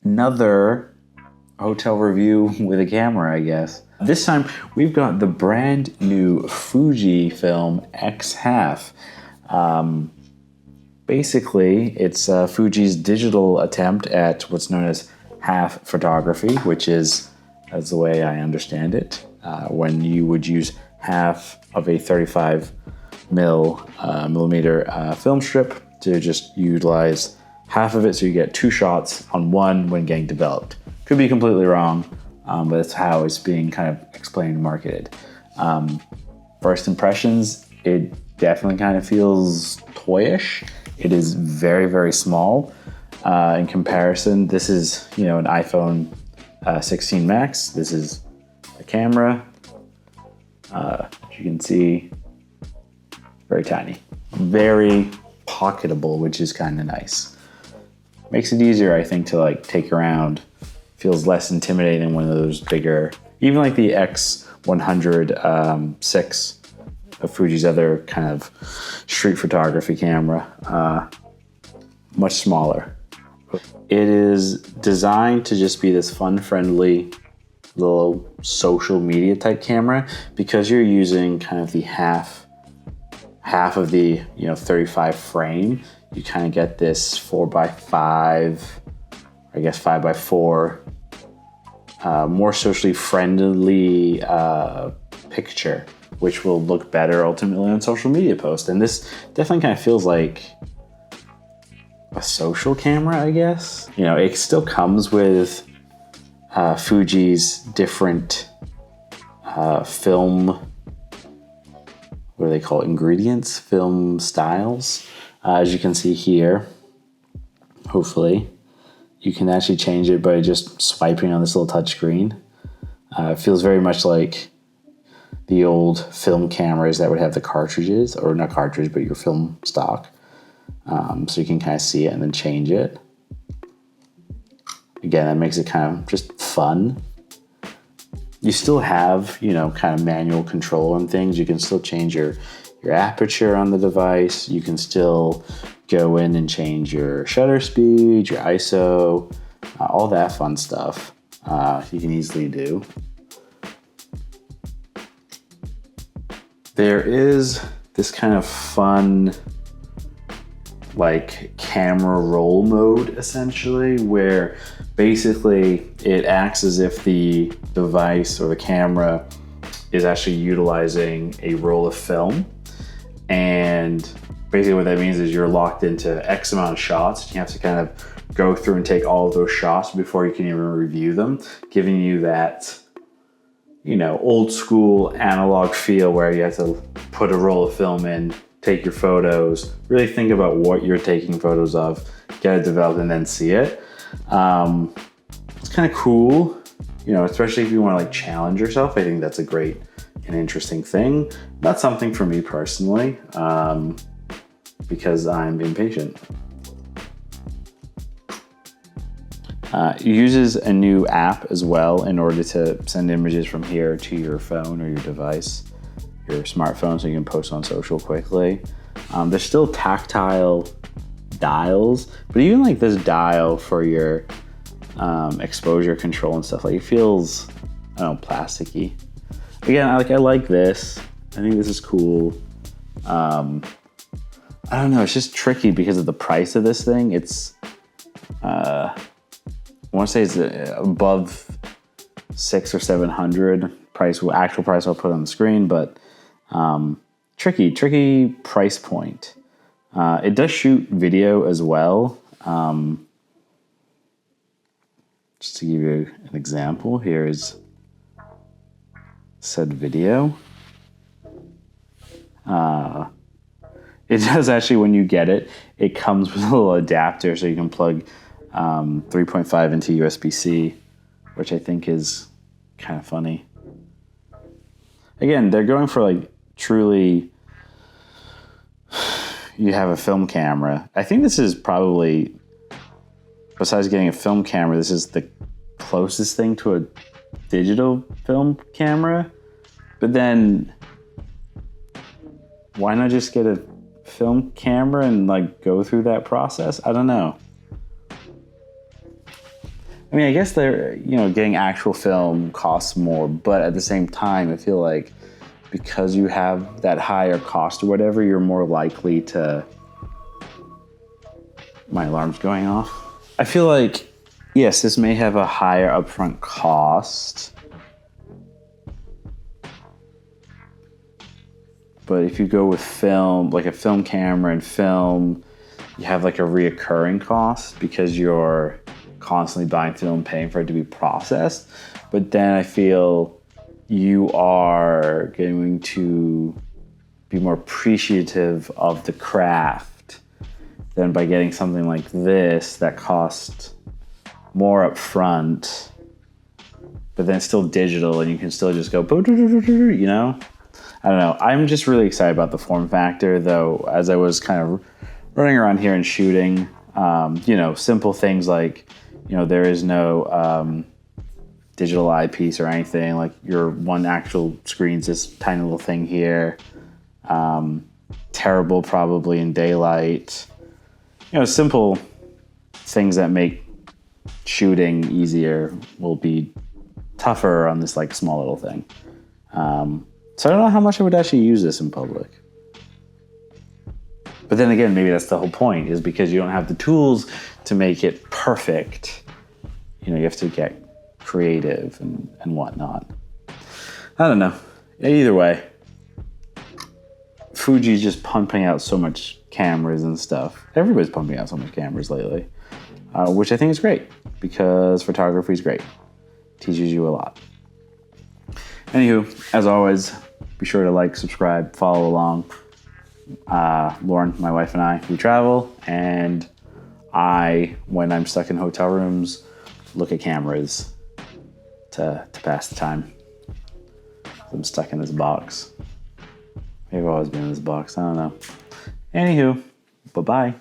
Another hotel review with a camera, I guess. This time we've got the brand new Fujifilm XHALF. Basically, it's Fuji's digital attempt at what's known as half photography, which is, as the way I understand it, when you would use half of a 35 millimeter film strip to just utilize half of it, so you get two shots on one when getting developed. Could be completely wrong, but that's how it's being kind of explained and marketed. First impressions, it definitely kind of feels toyish. It is very, very small in comparison. This is, an iPhone 16 Max. This is a camera. As you can see, very tiny, very pocketable, which is kind of nice. Makes it easier, I think, to take around. Feels less intimidating than one of those bigger, even like the X100 of Fuji's other kind of street photography camera, much smaller. It is designed to just be this fun-friendly little social media type camera, because you're using kind of the half of the 35 frame. You kind of get this 4x5, I guess 5x4, more socially friendly picture, which will look better ultimately on social media posts. And this definitely kind of feels like a social camera, I guess. It still comes with Fuji's different film, what do they call it? Ingredients, film styles. As you can see here, hopefully, you can actually change it by just swiping on this little touch screen. It feels very much like the old film cameras that would have the cartridges, or not cartridge, but your film stock. So you can kind of see it and then change it. Again, that makes it kind of just fun. You still have, kind of manual control on things. You can still change your aperture on the device. You can still go in and change your shutter speed, your ISO, all that fun stuff you can easily do. There is this kind of fun, camera roll mode, essentially, where basically it acts as if the device or the camera is actually utilizing a roll of film. And basically what that means is you're locked into X amount of shots. You have to kind of go through and take all of those shots before you can even review them, giving you that, old school analog feel where you have to put a roll of film in, take your photos, really think about what you're taking photos of, get it developed, and then see it. It's kind of cool, especially if you want to challenge yourself. I think that's a great and interesting thing. Not something for me personally, because I'm impatient. It uses a new app as well in order to send images from here to your phone or your device, your smartphone, so you can post on social quickly. There's still tactile dials, but even this dial for your exposure control and stuff, it feels, plasticky. Again, I like this. I think this is cool. I don't know, it's just tricky because of the price of this thing. It's, I want to say it's above $600 or $700 actual price I'll put on the screen, but tricky price point. It does shoot video as well. Just to give you an example, here is said video. It does actually, when you get it, it comes with a little adapter so you can plug 3.5 into USB-C, which I think is kind of funny. Again, they're going for truly, you have a film camera. I think this is probably, besides getting a film camera, this is the closest thing to a digital film camera. But then why not just get a film camera and go through that process? I don't know. I mean, I guess they're, getting actual film costs more, but at the same time, I feel like because you have that higher cost or whatever, you're more likely to... My alarm's going off. I feel like, yes, this may have a higher upfront cost, but if you go with film, like a film camera and film, you have like a reoccurring cost because you're constantly buying film, paying for it to be processed. But then I feel you are going to be more appreciative of the craft than by getting something like this that costs more up front, but then it's still digital and you can still just go, you know? I don't know. I'm just really excited about the form factor, though, as I was kind of running around here and shooting, simple things like, there is no digital eyepiece or anything. Like your one actual screen's this tiny little thing here. Terrible probably in daylight. Simple things that make shooting easier will be tougher on this like small little thing. So I don't know how much I would actually use this in public. But then again, maybe that's the whole point, is because you don't have the tools to make it perfect. You have to get creative and whatnot. I don't know. Either way, Fuji's just pumping out so much cameras and stuff. Everybody's pumping out so much cameras lately, which I think is great because photography is great. Teaches you a lot. Anywho, as always, be sure to like, subscribe, follow along. Lauren, my wife, and I, we travel, and when I'm stuck in hotel rooms, look at cameras to pass the time. I'm stuck in this box. Maybe I've always been in this box. I don't know. Anywho, bye-bye.